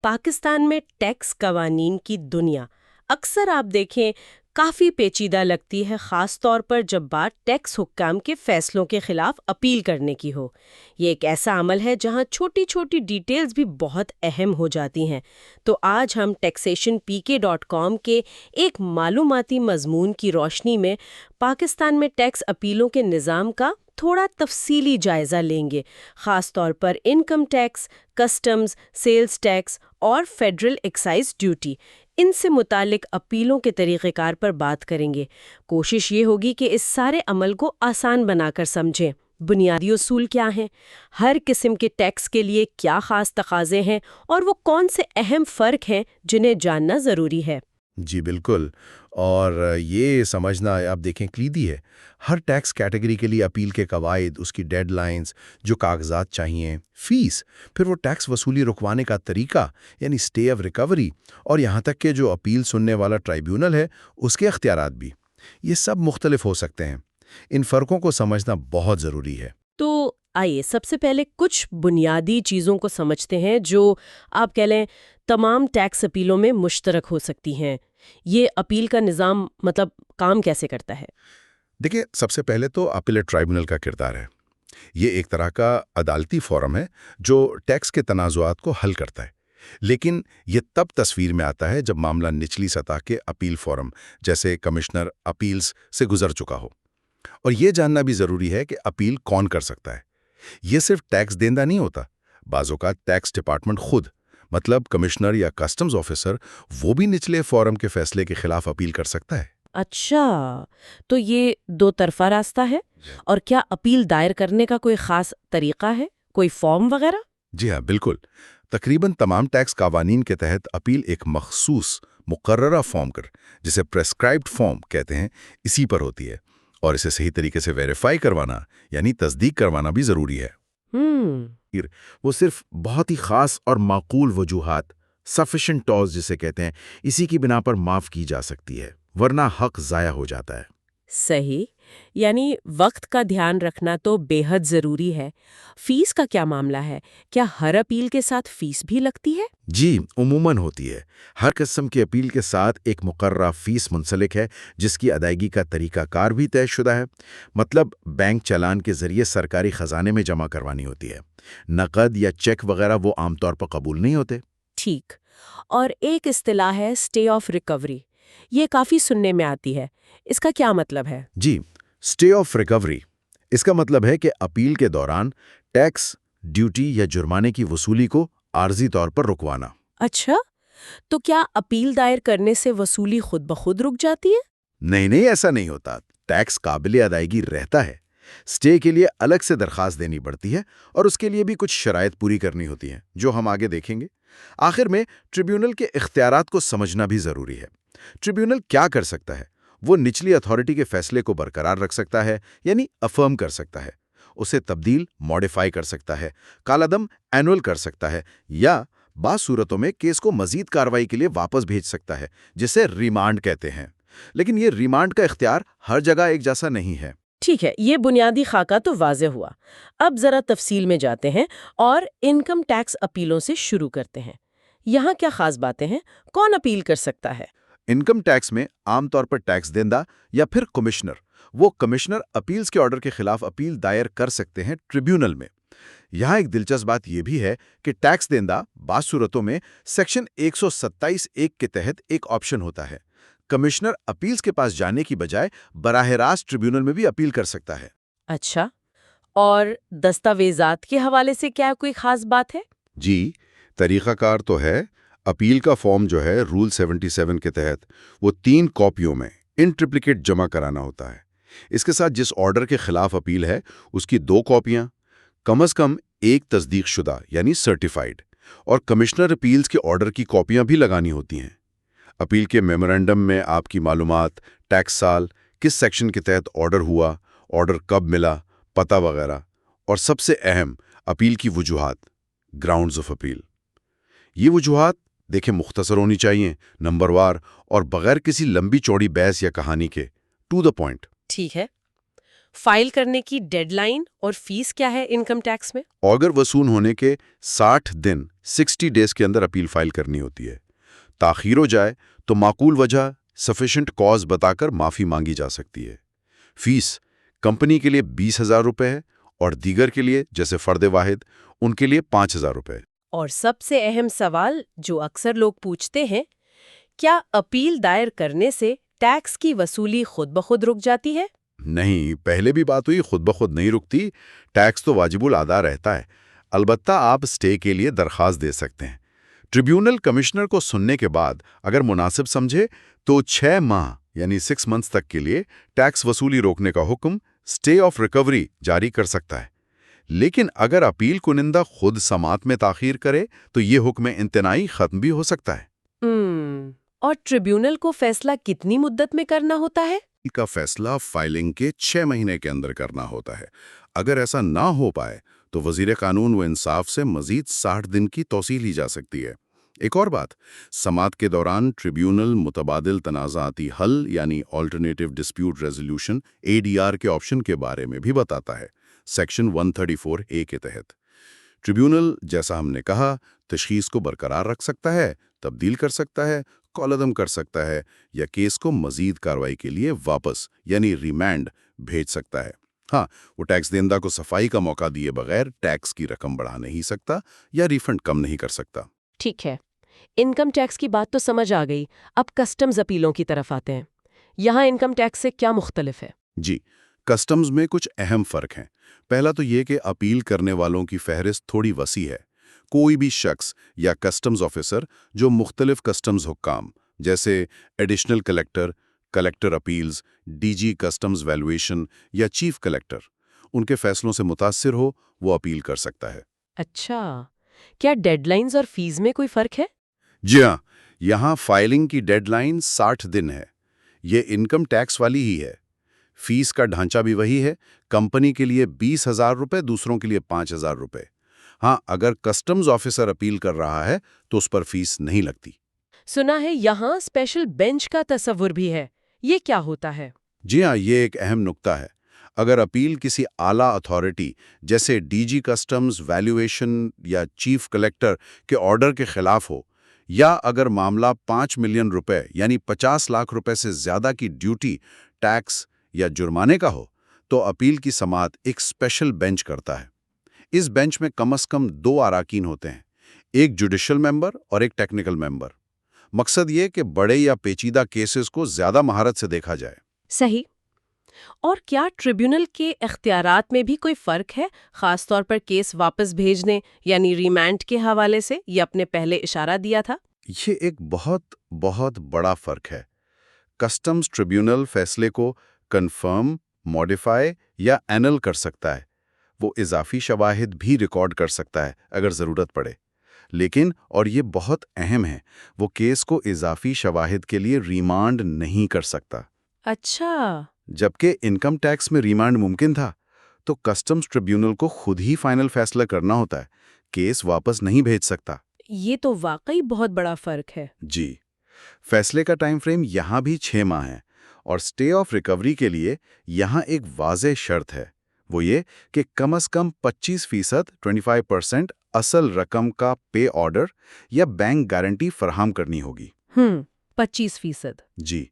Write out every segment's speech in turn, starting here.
پاکستان میں ٹیکس قوانین کی دنیا اکثر آپ دیکھیں کافی پیچیدہ لگتی ہے، خاص طور پر جب بات ٹیکس حکام کے فیصلوں کے خلاف اپیل کرنے کی ہو۔ یہ ایک ایسا عمل ہے جہاں چھوٹی چھوٹی ڈیٹیلز بھی بہت اہم ہو جاتی ہیں۔ تو آج ہم taxationpk.com کے ایک معلوماتی مضمون کی روشنی میں پاکستان میں ٹیکس اپیلوں کے نظام کا تھوڑا تفصیلی جائزہ لیں گے، خاص طور پر income tax, customs, sales tax اور فیڈرل ایکسائز ڈیوٹی۔ ان سے متعلق اپیلوں کے طریقہ کار پر بات کریں گے۔ کوشش یہ ہوگی کہ اس سارے عمل کو آسان بنا کر سمجھیں۔ بنیادی اصول کیا ہیں، ہر قسم کے ٹیکس کے لیے کیا خاص تقاضے ہیں، اور وہ کون سے اہم فرق ہیں جنہیں جاننا ضروری ہے۔ جی بالکل، اور یہ سمجھنا آپ دیکھیں کلیدی ہے۔ ہر ٹیکس کیٹیگری کے لیے اپیل کے قواعد، اس کی ڈیڈ لائنز، جو کاغذات چاہیے، فیس، پھر وہ ٹیکس وصولی رکوانے کا طریقہ یعنی اسٹے آف ریکوری، اور یہاں تک کہ جو اپیل سننے والا ٹرائیبیونل ہے اس کے اختیارات بھی، یہ سب مختلف ہو سکتے ہیں۔ ان فرقوں کو سمجھنا بہت ضروری ہے۔ تو آئیے سب سے پہلے کچھ بنیادی چیزوں کو سمجھتے ہیں جو آپ کہہ لیں تمام ٹیکس اپیلوں میں مشترک ہو سکتی ہیں۔ یہ اپیل کا نظام کام کیسے کرتا ہے؟ دیکھیں، سب سے پہلے تو اپیلیٹ ٹرائیبیونل کا کردار ہے۔ یہ ایک طرح کا عدالتی فورم ہے جو ٹیکس کے تنازعات کو حل کرتا ہے، لیکن یہ تب تصویر میں آتا ہے جب معاملہ نچلی سطح کے اپیل فورم جیسے کمشنر اپیلز سے گزر چکا ہو۔ اور یہ جاننا بھی ضروری ہے کہ اپیل کون کر سکتا ہے۔ یہ صرف ٹیکس دہندہ نہیں ہوتا، بعض اوقات ٹیکس ڈپارٹمنٹ خود، مطلب کمشنر یا کسٹمز آفیسر، وہ بھی نچلے فورم کے فیصلے کے خلاف اپیل کر سکتا ہے۔ اچھا، تو یہ دو طرفہ راستہ ہے۔ اور کیا اپیل دائر کرنے کا کوئی خاص طریقہ ہے، کوئی فارم وغیرہ؟ جی ہاں، بالکل۔ تقریباً تمام ٹیکس قوانین کے تحت اپیل ایک مخصوص مقررہ فارم جسے پریسکرائبڈ فارم کہتے ہیں، اسی پر ہوتی ہے، اور اسے صحیح طریقے سے ویریفائی کروانا یعنی تصدیق کروانا بھی ضروری ہے۔ وہ صرف بہت ہی خاص اور معقول وجوہات، سفیشنٹ ٹاز جسے کہتے ہیں، اسی کی بنا پر معاف کی جا سکتی ہے، ورنہ حق ضائع ہو جاتا ہے۔ صحیح، یعنی وقت کا دھیان رکھنا تو بے حد ضروری ہے۔ فیس کا کیا معاملہ ہے؟ کیا ہر اپیل کے ساتھ فیس بھی لگتی ہے؟ جی، عموماً ہوتی ہے۔ ہر قسم کی اپیل کے ساتھ ایک مقررہ فیس منسلک ہے، جس کی ادائیگی کا طریقہ کار بھی طے شدہ ہے۔ مطلب بینک چالان کے ذریعے سرکاری خزانے میں جمع کروانی ہوتی ہے۔ نقد یا چیک وغیرہ وہ عام طور پر قبول نہیں ہوتے۔ ٹھیک، اور ایک اصطلاح ہے اسٹے آف ریکوری، یہ کافی سننے میں آتی ہے، اس کا کیا مطلب ہے؟ جی، اسٹے آف ریکوری، اس کا مطلب ہے کہ اپیل کے دوران ٹیکس، ڈیوٹی یا جرمانے کی وصولی کو عارضی طور پر رکوانا۔ اچھا، تو کیا اپیل دائر کرنے سے وصولی خود بخود رک جاتی ہے؟ نہیں، ایسا نہیں ہوتا۔ ٹیکس قابل ادائیگی رہتا ہے۔ اسٹے کے لیے الگ سے درخواست دینی پڑتی ہے، اور اس کے لیے بھی کچھ شرائط پوری کرنی ہوتی ہیں جو ہم آگے دیکھیں گے۔ آخر میں ٹریبیونل کے اختیارات کو سمجھنا بھی ضروری ہے۔ ٹریبیونل کیا کر سکتا ہے؟ وہ نچلی اتھارٹی کے فیصلے کو برقرار رکھ سکتا ہے، یعنی افرم کر سکتا ہے، اسے تبدیل ماڈیفائی کر سکتا ہے، کالعدم اینول کر سکتا ہے، یا بعض صورتوں میں کیس کو مزید کارروائی کے لیے واپس بھیج سکتا ہے، جسے ریمانڈ کہتے ہیں۔ لیکن یہ ریمانڈ کا اختیار ہر جگہ ایک جیسا نہیں ہے۔ ٹھیک ہے، یہ بنیادی خاکہ تو واضح ہوا۔ اب ذرا تفصیل میں جاتے ہیں اور انکم ٹیکس اپیلوں سے شروع کرتے ہیں۔ یہاں کیا خاص باتیں ہیں؟ کون اپیل کر سکتا ہے؟ انکم ٹیکس میں عام طور پر ٹیکس دہندہ یا پھر کمشنر اپیلز کے آرڈر کے خلاف اپیل دائر کر سکتے ہیں ٹریبیونل میں۔ یہاں ایک دلچسپ بات یہ بھی ہے کہ ٹیکس دہندہ بعض صورتوں میں سیکشن 127(1) کے تحت ایک آپشن ہوتا ہے۔ کمشنر اپیلز کے پاس جانے کی بجائے براہ راست ٹریبیونل میں بھی اپیل کر سکتا ہے۔ اچھا، اور دستاویزات کے حوالے سے کیا کوئی خاص بات ہے؟ جی، طریقہ کار تو ہے۔ اپیل کا فارم جو ہے رول 77 کے تحت وہ 3 کاپیوں میں ان ٹریپلیکیٹ جمع کرانا ہوتا ہے۔ اس کے ساتھ جس آرڈر کے خلاف اپیل ہے اس کی 2 کاپیاں، کم از کم ایک تصدیق شدہ یعنی سرٹیفائیڈ، اور کمشنر اپیلز کے آرڈر کی کاپیاں بھی لگانی ہوتی ہیں۔ اپیل کے میمورنڈم میں آپ کی معلومات، ٹیکس سال، کس سیکشن کے تحت آرڈر ہوا، آرڈر کب ملا، پتہ وغیرہ، اور سب سے اہم اپیل کی وجوہات، گراؤنڈز آف اپیل۔ یہ وجوہات دیکھیں مختصر ہونی چاہیے، نمبر وار، اور بغیر کسی لمبی چوڑی بحث یا کہانی کے، ٹو دا پوائنٹ۔ ٹھیک ہے، فائل کرنے کی ڈیڈ لائن اور فیس کیا ہے انکم ٹیکس میں؟ اگر وصول ہونے کے 60 دن 60 ڈیز کے اندر اپیل فائل کرنی ہوتی ہے۔ تاخیر ہو جائے تو معقول وجہ سفیشینٹ کاز بتا کر معافی مانگی جا سکتی ہے۔ فیس کمپنی کے لیے 20,000 روپے ہے اور دیگر کے لیے جیسے فرد واحد ان کے لیے 5,000 روپے۔ اور سب سے اہم سوال جو اکثر لوگ پوچھتے ہیں، کیا اپیل دائر کرنے سے ٹیکس کی وصولی خود بخود رک جاتی ہے؟ نہیں، پہلے بھی بات ہوئی، خود بخود نہیں رکتی، ٹیکس تو واجب الادا رہتا ہے۔ البتہ آپ اسٹے کے لیے درخواست دے سکتے ہیں۔ ٹریبیونل کمشنر کو سننے کے بعد اگر مناسب سمجھے تو 6 ماہ یعنی 6 منتھس تک کے لیے ٹیکس وصولی روکنے کا حکم اسٹے آف ریکوری جاری کر سکتا ہے۔ لیکن اگر اپیل کنندہ خود سماعت میں تاخیر کرے تو یہ حکم امتناعی ختم بھی ہو سکتا ہے۔ اور ٹریبیونل کو فیصلہ کتنی مدت میں کرنا ہوتا ہے؟ کا فیصلہ فائلنگ کے 6 مہینے کے اندر کرنا ہوتا ہے۔ اگر ایسا نہ ہو پائے تو وزیر قانون و انصاف سے مزید 60 دن کی توسیع لی جا سکتی ہے۔ ایک اور بات، سماعت کے دوران ٹریبیونل متبادل تنازعاتی حل یعنی آلٹرنیٹیو ڈسپیوٹ ریزولوشن ADR کے آپشن کے بارے میں بھی بتاتا ہے، سیکشن 134A کے تحت۔ ٹریبیونل جیسا ہم نے کہا تشخیص کو برقرار رکھ سکتا ہے، تبدیل کر سکتا ہے، کالعدم کر سکتا ہے یا کیس کو مزید کارروائی کے لیے واپس یعنی ریمانڈ بھیج سکتا ہے۔ ہاں، وہ ٹیکس دہندہ کو صفائی کا موقع دیے بغیر ٹیکس کی رقم بڑھا نہیں سکتا یا ریفنڈ کم نہیں کر سکتا۔ ٹھیک ہے، انکم ٹیکس کی بات تو سمجھ آ گئی، اب کسٹمز اپیلوں کی طرف آتے ہیں۔ یہاں انکم ٹیکس سے کیا مختلف ہے؟ جی، کسٹمز میں کچھ اہم فرق ہیں۔ پہلا تو یہ کہ اپیل کرنے والوں کی فہرست تھوڑی وسیع ہے۔ کوئی بھی شخص یا کسٹمز آفیسر جو مختلف کسٹمز حکام جیسے additional collector, collector appeals, DG customs valuation یا چیف کلیکٹر، ان کے فیصلوں سے متاثر ہو وہ اپیل کر سکتا ہے۔ اچھا، کیا ڈیڈ لائنز اور فیس میں کوئی فرق ہے؟ جی ہاں، یہاں فائلنگ کی ڈیڈ لائن 60 دن ہے۔ یہ انکم ٹیکس والی ہی ہے۔ فیس کا ڈھانچہ بھی وہی ہے، کمپنی کے لیے 20,000 روپے، دوسروں کے لیے 5,000 روپے۔ ہاں، اگر کسٹمز آفیسر اپیل کر رہا ہے تو اس پر فیس نہیں لگتی۔ سنا ہے یہاں اسپیشل بینچ کا تصور بھی ہے، یہ کیا ہوتا ہے؟ جی ہاں، یہ ایک اہم نکتہ ہے۔ اگر اپیل کسی اعلیٰ اتھارٹی جیسے DG کسٹمز ویلیویشن یا چیف کلیکٹر کے آرڈر کے خلاف ہو، یا اگر معاملہ 5 ملین روپے یعنی 50 لاکھ روپے سے زیادہ کی ڈیوٹی، ٹیکس یا جرمانے کا ہو، تو اپیل کی سماعت ایک اسپیشل بینچ کرتا ہے۔ اس بینچ میں کم از کم 2 اراکین ہوتے ہیں، ایک جوڈیشل ممبر اور ایک ٹیکنیکل ممبر۔ مقصد یہ کہ بڑے یا پیچیدہ کیسز کو زیادہ مہارت سے دیکھا جائے۔ صحیح۔ اور کیا ٹریبیونل کے اختیارات میں بھی کوئی فرق ہے، خاص طور پر کیس واپس بھیجنے یعنی ریمانڈ کے حوالے سے؟ یہ اپنے پہلے اشارہ دیا تھا۔ یہ ایک بہت بڑا فرق ہے۔ کسٹمز ٹریبیونل فیصلے کو کنفرم، موڈیفائی یا اینل کر سکتا ہے۔ وہ اضافی شواہد بھی ریکارڈ کر سکتا ہے اگر ضرورت پڑے۔ لیکن، اور یہ بہت اہم ہے، وہ کیس کو اضافی شواہد کے لیے ریمانڈ نہیں کر سکتا۔ اچھا، جبکہ انکم ٹیکس میں ریمانڈ ممکن تھا، تو کسٹمز ٹریبیونل کو خود ہی فائنل فیصلہ کرنا ہوتا ہے، کیس واپس نہیں بھیج سکتا۔ یہ تو واقعی بہت بڑا فرق ہے۔ جی، فیصلے کا ٹائم فریم یہاں بھی 6 ماہ ہے، اور سٹے آف ریکوری کے لیے یہاں ایک واضح شرط ہے، وہ یہ کہ کم از کم 25% 25% اصل رقم کا پے آرڈر یا بینک گارنٹی فراہم کرنی ہوگی۔ 25%؟ جی،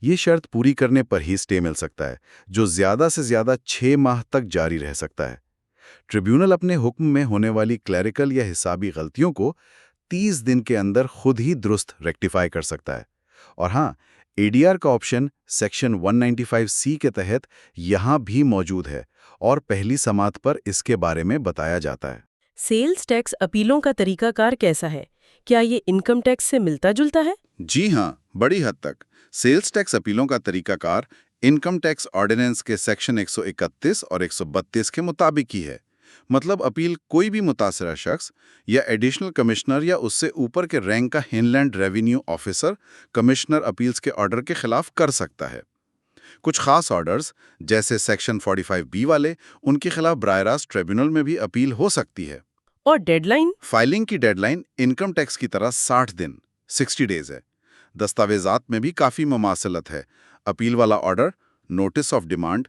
یہ شرط پوری کرنے پر ہی سٹے مل سکتا ہے، جو زیادہ سے زیادہ 6 ماہ تک جاری رہ سکتا ہے۔ ٹریبیونل اپنے حکم میں ہونے والی کلیریکل یا حسابی غلطیوں کو 30 دن کے اندر خود ہی درست ریکٹیفائی کر سکتا ہے۔ اور ہاں، ADR کا آپشن سیکشن 195C کے تحت یہاں بھی موجود ہے، اور پہلی سماعت پر اس کے بارے میں بتایا جاتا ہے۔ سیلز ٹیکس اپیلوں کا طریقہ کار کیسا ہے؟ کیا یہ انکم ٹیکس سے ملتا جلتا ہے؟ جی ہاں، بڑی حد تک۔ سیلز ٹیکس اپیلوں کا طریقہ کار انکم ٹیکس آرڈیننس کے سیکشن 131 اور 132 کے مطابق ہی ہے۔ مطلب اپیل کوئی بھی متاثرہ شخص یا ایڈیشنل کمشنر یا اس سے اوپر کے رینک کا ہن land revenue officer commissioner appeals کے آرڈر کے خلاف کر سکتا ہے۔ کچھ خاص آرڈرز جیسے سیکشن 45B والے، ان کے خلاف براہ راست ٹریبیونل میں بھی اپیل ہو سکتی ہے۔ اور ڈیڈ لائن؟ فائلنگ کی ڈیڈ لائن انکم ٹیکس کی طرح 60 دن 60 ڈیز ہے۔ دستاویزات میں بھی کافی مماثلت ہے۔ اپیل والا order, notice of demand,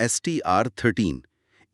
STR 13।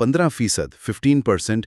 15% 15%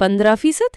15%?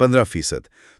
15%,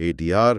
ADR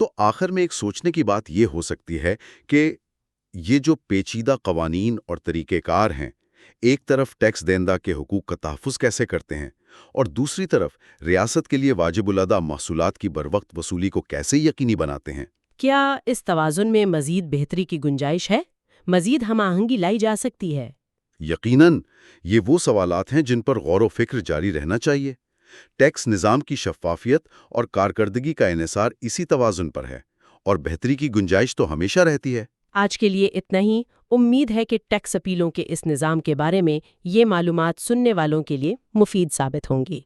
تو آخر میں ایک سوچنے کی بات یہ ہو سکتی ہے کہ یہ جو پیچیدہ قوانین اور طریقہ کار ہیں، ایک طرف ٹیکس دہندہ کے حقوق کا تحفظ کیسے کرتے ہیں اور دوسری طرف ریاست کے لیے واجب الادا محصولات کی بروقت وصولی کو کیسے یقینی بناتے ہیں۔ کیا اس توازن میں مزید بہتری کی گنجائش ہے؟ مزید ہم آہنگی لائی جا سکتی ہے؟ یقیناً یہ وہ سوالات ہیں جن پر غور و فکر جاری رہنا چاہیے۔ ٹیکس نظام کی شفافیت اور کارکردگی کا انحصار اسی توازن پر ہے، اور بہتری کی گنجائش تو ہمیشہ رہتی ہے۔ آج کے لیے اتنا ہی۔ امید ہے کہ ٹیکس اپیلوں کے اس نظام کے بارے میں یہ معلومات سننے والوں کے لیے مفید ثابت ہوں گی۔